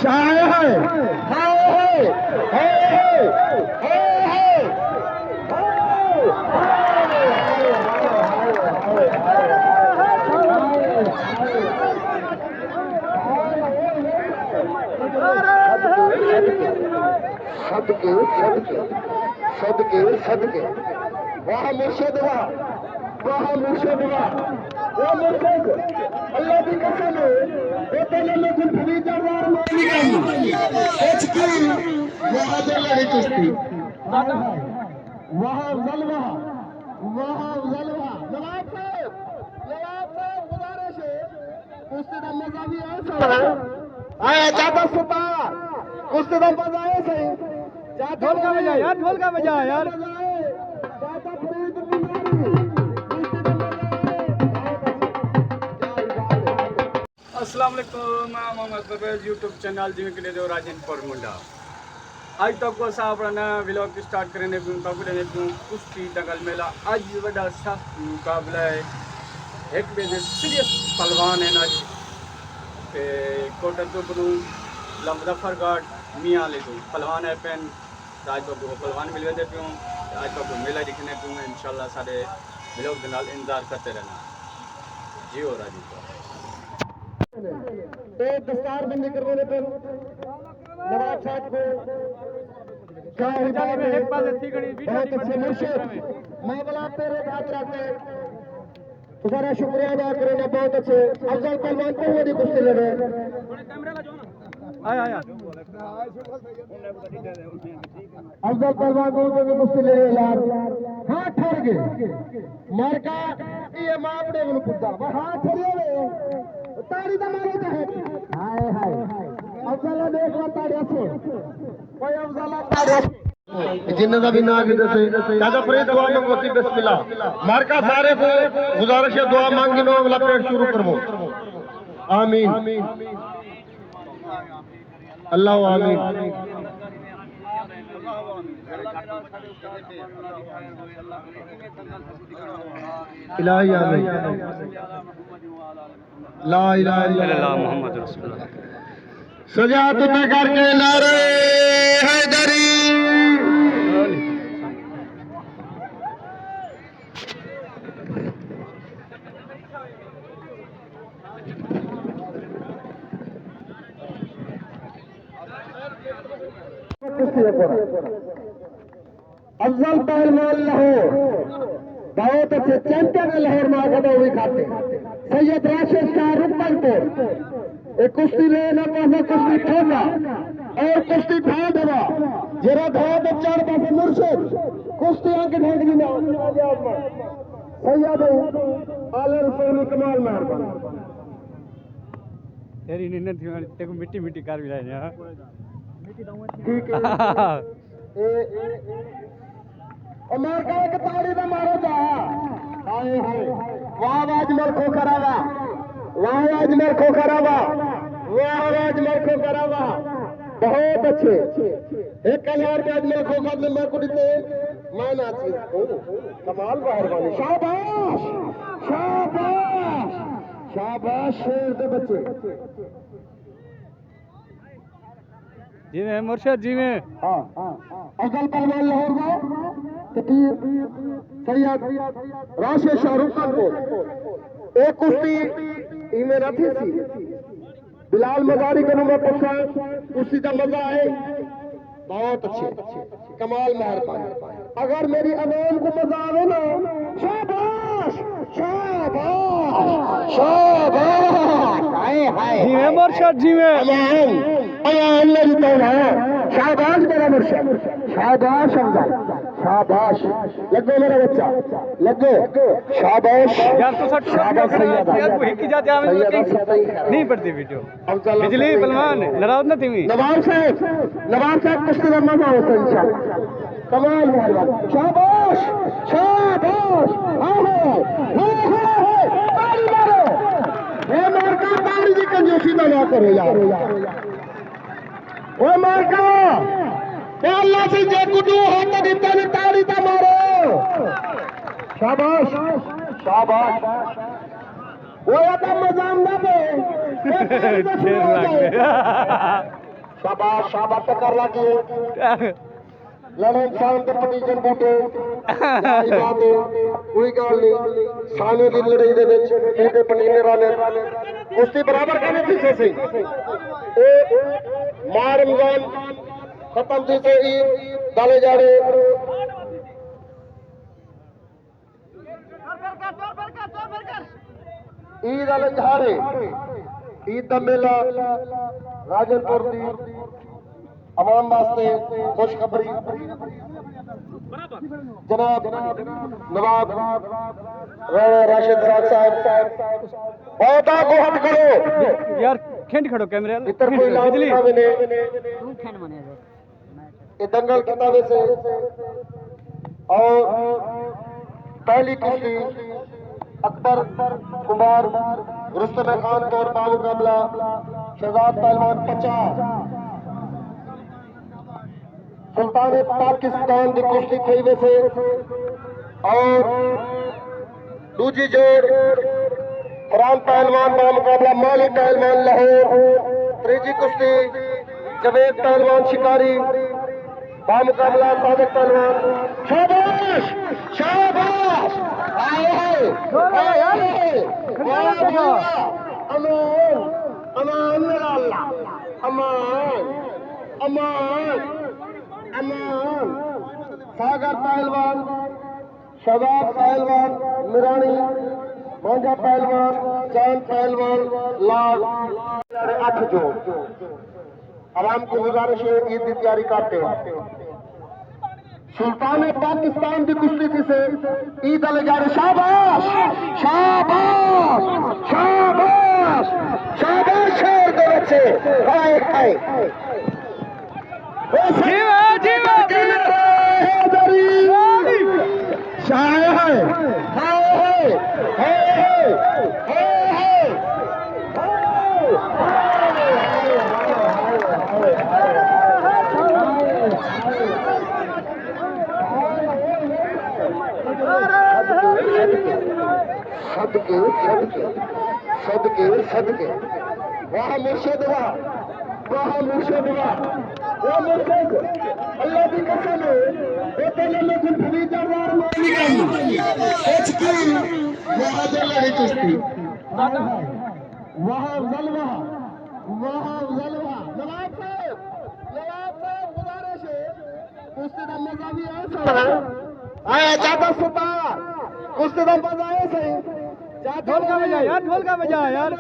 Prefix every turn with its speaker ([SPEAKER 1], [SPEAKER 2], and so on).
[SPEAKER 1] हाय हाय हाय हाय हाय सदके सदके सदके सदके वाह मुर्शिद वाह मुर्शिद वो मुर्शिद अल्लाह की कसम है वो तेरे में कुछ भी जवार नहीं करनी इसकी वहां से लड़ी कुश्ती वहां जलवा नवाब साहब गुजारिश है कुश्ती का मजा भी ऐसा आया ज्यादा सुतार कुश्ती का मजा है सही ढोल का बजा यार ढोल का बजा यार
[SPEAKER 2] अस्सलाम वालेकुम मैं मोहम्मद परवेज यूट्यूब चैनल जिमें के लिए राजनपुर मुंडा आज तक को साहब नया व्लॉग स्टार्ट करने को पकड़ने को कुश्ती दंगल मेला आज बड़ा सख्त मुकाबला है एक बजे सीरियस पहलवान है आज के कोटन तो बरू मुजफ्फरगढ़ मियाँ ले दूँ पहलवान है पेन आज तक वो पहलवान मिलवे देते हूँ आज तक मेला दिखने को इंशाल्लाह सारे व्लॉग के नाल इंतजार करते रहना जी हो राजनपुर
[SPEAKER 1] तो दस्तार बंदी करवाने पर नवाब साहब को क्या बहुत अच्छे मुर्शिद मैं बोला तेरे हाथ रखे तुम्हारा शुक्रिया अदा करेंगे बहुत अच्छे अफजल पहलवान को हुए कुश्ती ले रहे आया अफजल पहलवान को भी कुश्ती ले रहे यार हाँ ठहर गए मार का ये मापड़े को पुद्दा हाँ ठहरे ताड़ी तो मारे तो हाय हाय अफजल देख लो ताड़ी से कोई अफजल ताड़ी जिन्ना का भी ना आगे जैसे ज्यादा परे दुआ में वसी बिस्मिल्लाह मार का सारे को गुजारिश है दुआ मांगी नो अगला पेट शुरू करवो आमीन अल्लाह आमीन इलाही आमीन ला इलाहा इल्लल्लाह
[SPEAKER 2] मोहम्मद रसूलुल्लाह
[SPEAKER 1] सजा तुम्हें करके नारे हैदरी अफजल पहलवान लाहौर बहुत अच्छे चैंपियन लाहौर में आगे हुई खाते सैयद राशिद शाह रुपनपुर एक कुश्ती लेना पासा कुश्ती ठोका और कुश्ती ठा देवा जरा धावा तो चार पासे मुर्शिद कुश्ती आके ढंग दी ना सैयद आले रसूल कमाल मेहरबान
[SPEAKER 2] तेरी नींद थी तेको मिट्टी मिट्टी कार भी लाए यार
[SPEAKER 1] ठीक है मार का एक ताड़ी तो मारो जा हाय हाय वाह अजमल खो करावा वाह अजमल खो करावा वाह अजमल खो करावा बहुत अच्छे 1000 के अजमल खो कर में मैं कुड़ते मैं नाची कमाल मेहरबानी शाबाश शाबाश शाबाश शेर दे बच्चे
[SPEAKER 2] जी में मुर्शिद जी में
[SPEAKER 1] हाँ अफजल पहलवान लाहौर में तकीर सैयद राशिद शाहरुख खान को एक कुश्ती इमें रखी थी बिलाल मजारी को मैं पूछा कुश्ती का मजा है बहुत अच्छे कमाल मेहरबानी अगर मेरी अवाम को मजा आवे ना शाबाश शाबाश शाबाश हाय हाय
[SPEAKER 2] जी में मुर्शिद जी में
[SPEAKER 1] शाबाश मेरा मुर्शिद शाबाश अफजल शाबाश लगो मेरा बच्चा लगो शाबाश
[SPEAKER 2] यार तो सट यार को हिकी जाते हैं नहीं पड़ती वीडियो बिजली पहलवान नाराज न थी
[SPEAKER 1] नवाब साहब कुश्ती में मजा होता इंशाल्लाह कमाल मेहरबान शाबाश शाबाश ताड़ी मारो ये मार का ताड़ी की कंजूसी तो ना करो यार ओ मार का अल्लाह से जे कुडू हाथ देता ने ताड़ी तो मारो शाबाश शाबाश वो आता मजाम ना दे
[SPEAKER 2] ढेर लग गया
[SPEAKER 1] शाबाश शाबाश टक्कर लगी लड़े इंसान के पोजीशन बूटे कोई गल नहीं सानू की लड़ाई दे विच बूटे पटीने वाले कुश्ती बराबर करनी थी सी मां रमजान खत्म थी से ईद डाले जाड़े ईद वाले जहारे ईद का मेला राजनपुर की आवाम वास्ते खुशखबरी जनाब नवाब राणा राशिद साहब बहुत आगो हट करो
[SPEAKER 2] यार खेंड खड़ो कैमरे
[SPEAKER 1] इतर कोई
[SPEAKER 2] बिजली
[SPEAKER 1] ये दंगल किताबे से और पहली कुश्ती अकबर कुमार रुस्तम खान तौर पर मुकाबला शहजाद पहलवान 50 सुल्तान पाकिस्तान की कुश्ती थी वैसे और दूजी जोड़ फरहान पहलवान का मुकाबला माली पहलवान लाहौर तीजी कुश्ती जवेद पहलवान शिकारी बा मुकाबला सादिक पहलवान शाबाश शाबाश अमान अमान मेरा अल्लाह अमान अमान अमान सागर पहलवान शहजाद पहलवान मिरानी मांझा पहलवान चांद पहलवान लाल 8 जोड़ आराम की गुजारिश है ईद की तैयारी करते हो सुल्तान पाकिस्तान की कुश्ती थी से ईद अल जा रहे शाबाश शाबाश शाबाश शाबाश शेर के बच्चे हाय हाय सदके सदके सदके सदके वाह मुर्शिद वाह मुर्शिद वाह मुर्शिद अल्लाह की कसम है वो तेरे में कुछ भी दरबार में नहीं सोच की वाह जलवा कुश्ती वाह जलवा नवाब साहब गुजारिश है कुश्ती का मजा भी ऐसा आया चाहता सुतार कुश्ती का मजा ऐसा ढोल का बजा यार